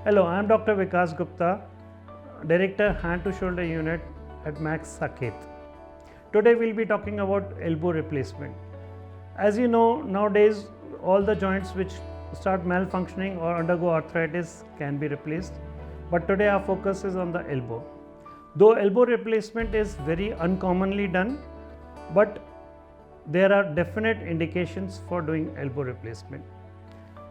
Hello, I am Dr. Vikas Gupta, Director Hand to Shoulder Unit at Max Saket. Today we will be talking about elbow replacement. As you know, nowadays all the joints which start malfunctioning or undergo arthritis can be replaced, but today our focus is on the elbow. Though elbow replacement is very uncommonly done, but there are definite indications for doing elbow replacement.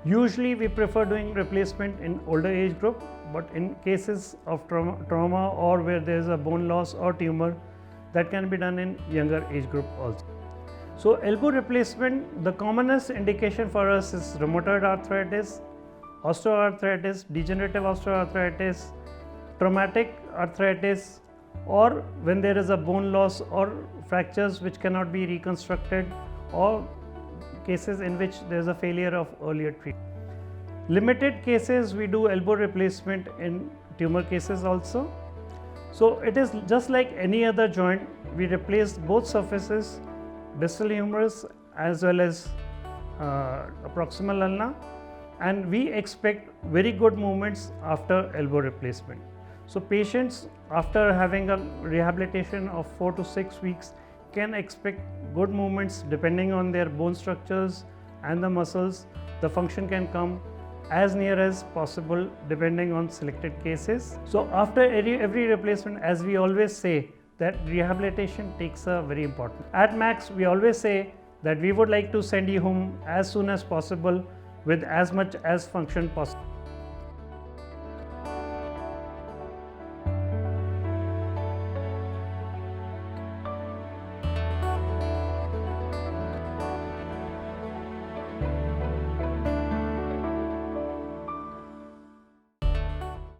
Usually we prefer doing replacement in older age group, but in cases of trauma or where there is a bone loss or tumor, that can be done in younger age group also. So elbow replacement, the commonest indication for us is rheumatoid arthritis, osteoarthritis, degenerative osteoarthritis, traumatic arthritis, or when there is a bone loss or fractures which cannot be reconstructed, or cases in which there is a failure of earlier treatment. Limited cases we do elbow replacement in tumor cases also. So it is just like any other joint, we replace both surfaces, distal humerus as well as proximal ulna, and we expect very good movements after elbow replacement. So patients after having a rehabilitation of 4 to 6 weeks can expect good movements depending on their bone structures and the muscles. The function can come as near as possible depending on selected cases. So after every replacement, as we always say, that rehabilitation takes a very important. At Max, we always say that we would like to send you home as soon as possible with as much as function possible.